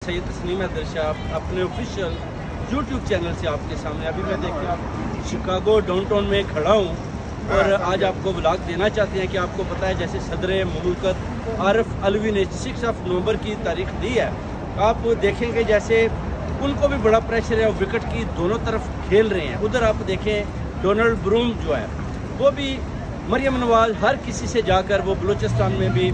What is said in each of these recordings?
सैयद तस्नीम हैदर शाह अपने official YouTube channel से आपके सामने। अभी मैं देखिए आप शिकागो डाउनटाउन में खड़ा हूँ और आज आपको व्लॉग देना चाहते हैं कि आपको पता है जैसे सदर मुल्कत आरिफ अलवी ने 6 नवंबर की तारीख दी है। आप देखेंगे जैसे उनको भी बड़ा प्रेशर है, विकेट की दोनों तरफ खेल रहे हैं। उधर आप देखें डोनाल्ड ब्रूम जो है वो भी मरियम नवाज हर किसी से जाकर वो बलूचिस्तान में भी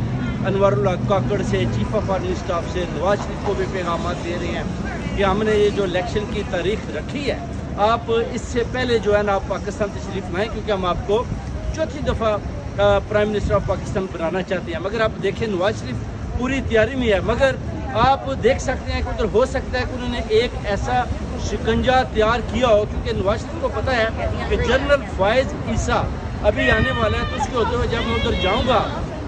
अनवरुल हक काकड़ से चीफ ऑफ आर्मी स्टाफ से नवाज शरीफ को भी पैगाम दे रहे हैं कि हमने ये जो इलेक्शन की तारीख रखी है आप इससे पहले जो है ना आप पाकिस्तान तशरीफ लाएँ, क्योंकि हम आपको चौथी दफ़ा प्राइम मिनिस्टर ऑफ पाकिस्तान बनाना चाहते हैं। मगर आप देखें नवाज शरीफ पूरी तैयारी में है, मगर आप देख सकते हैं कि उधर हो सकता है कि उन्होंने एक ऐसा शिकंजा तैयार किया हो, क्योंकि नवाज शरीफ को पता है कि जनरल फायज ईसा अभी आने वाला है। तो उसके होते हुए जब मैं उधर जाऊंगा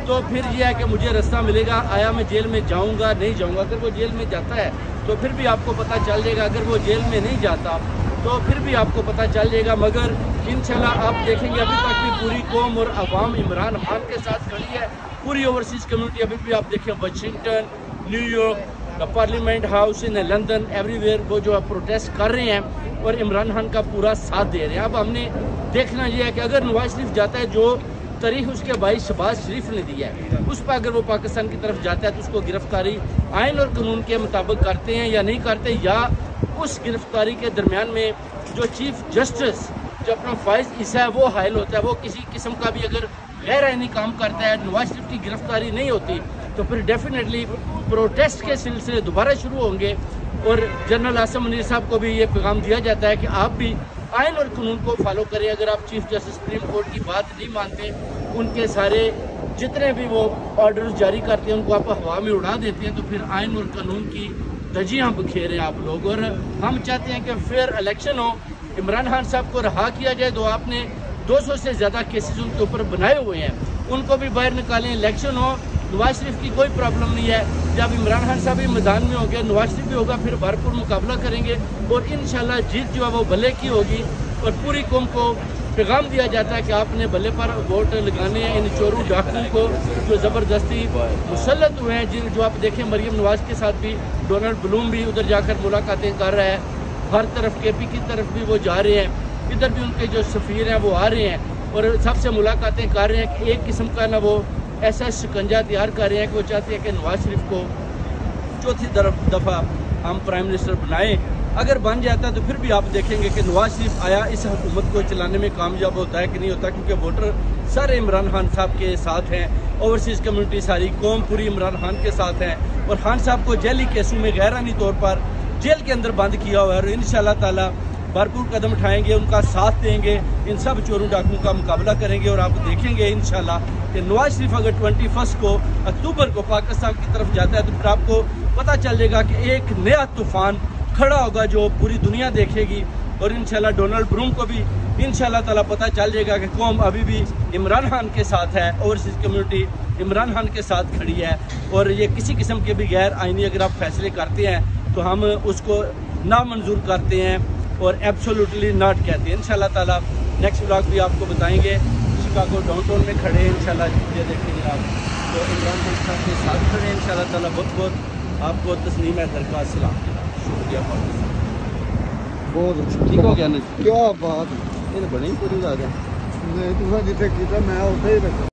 तो फिर यह है कि मुझे रास्ता मिलेगा, आया मैं जेल में जाऊंगा नहीं जाऊंगा। अगर वो जेल में जाता है तो फिर भी आपको पता चल जाएगा, अगर वो जेल में नहीं जाता तो फिर भी आपको पता चल जाएगा। मगर इंशाल्लाह आप देखेंगे अभी तक भी पूरी कौम और अवाम इमरान खान के साथ खड़ी है। पूरी ओवरसीज कम्युनिटी अभी भी आप देखें Washington, New York, parliament house in London, everywhere वो जो है प्रोटेस्ट कर रहे हैं और इमरान खान का पूरा साथ दे रहे हैं। अब हमने देखना यह है कि अगर नवाज शरीफ जाता है, जो तारीख उसके भाई शहबाज शरीफ ने दिया है उस पर अगर वो पाकिस्तान की तरफ जाता है तो उसको गिरफ्तारी आइन और कानून के मुताबिक करते हैं या नहीं करते, या उस गिरफ्तारी के दरमियान में जो चीफ जस्टिस जो अपना फायज ईसा है वो हायल होता है, वो किसी किस्म का भी अगर गैर आइनी काम करता है, नवाज शरीफ की गिरफ्तारी नहीं होती तो फिर डेफिनेटली प्रोटेस्ट के सिलसिले दोबारा शुरू होंगे। और जनरल आसिम मुनीर साहब को भी ये पैगाम दिया जाता है कि आप भी आइन और कानून को फॉलो करें। अगर आप चीफ जस्टिस सुप्रीम कोर्ट की बात नहीं मानते, उनके सारे जितने भी वो ऑर्डर्स जारी करते हैं उनको आप हवा में उड़ा देते हैं, तो फिर आइन और कानून की धज्जियां बिखेरें आप लोग। और हम चाहते हैं कि फेयर इलेक्शन हो, इमरान खान साहब को रहा किया जाए। तो आपने 200 से ज़्यादा केसेस उनके ऊपर बनाए हुए हैं, उनको भी बाहर निकालें, इलेक्शन हो। नवाज शरीफ की कोई प्रॉब्लम नहीं है, जब इमरान खान साहब भी मैदान में होंगे नवाज शरीफ भी होगा, फिर भरपूर मुकाबला करेंगे और इंशाल्लाह जीत जो है वो भले की होगी। और पूरी कौम को पैगाम दिया जाता है कि आपने भले पर वोट लगाने हैं इन चोरों डाकुओं को जो ज़बरदस्ती मुसल्लत हुए हैं। जिन जो आप देखें मरियम नवाज के साथ भी डोनाल्ड ब्लूम भी उधर जाकर मुलाकातें कर रहा है, हर तरफ KP की तरफ भी वो जा रहे हैं, इधर भी उनके जो सफ़ीर हैं वो आ रहे हैं और सबसे मुलाकातें कर रहे हैं कि एक किस्म का ना वो ऐसा शिकंजा तैयार कर रहे हैं कि वो चाहते हैं कि नवाज शरीफ को चौथी दफ़ा हम प्राइम मिनिस्टर बनाएं। अगर बन जाता तो फिर भी आप देखेंगे कि नवाज शरीफ आया इस हुकूमत को चलाने में कामयाब होता है कि नहीं होता, क्योंकि वोटर सारे इमरान खान साहब के साथ हैं। ओवरसीज़ कम्युनिटी सारी कौम पूरी इमरान खान के साथ है और खान साहब को जैली केसों में गैरानी तौर पर जेल के अंदर बंद किया हुआ है। और इंशाल्लाह ताला भरपूर कदम उठाएंगे, उनका साथ देंगे, इन सब चोरों डाकुओं का मुकाबला करेंगे। और आप देखेंगे इंशाल्लाह कि नवाज शरीफ अगर 21 अक्टूबर को पाकिस्तान की तरफ जाता है तो फिर आपको पता चल जाएगा कि एक नया तूफान खड़ा होगा जो पूरी दुनिया देखेगी। और इंशाल्लाह डोनाल्ड ब्रूम को भी इंशाल्लाह ताला पता चल जाएगा कि कौम अभी भी इमरान खान के साथ है, ओवरसीज़ कम्युनिटी इमरान खान के साथ खड़ी है। और ये किसी किस्म के भी गैर आइनी अगर आप फैसले करते हैं तो हम उसको नामंजूर करते हैं और एब्सोल्युटली नॉट कहते हैं। इंशाल्लाह ताला नेक्स्ट व्लॉग भी आपको बताएंगे। शिकागो डाउनटाउन में खड़े हैं इंशाल्लाह, ये देखेंगे आप तो इमरान खान साहब के साथ खड़े हैं इंशाल्लाह ताला। बहुत बहुत आपको तस्नीम हैदर का सलाम, शुक्रिया पाकिस्तान। बहुत अच्छा, ठीक हो गया ना, क्या बात ये बड़ी पूरी बात है। नहीं, तुम जिथे किया मैं उठे ही रखा।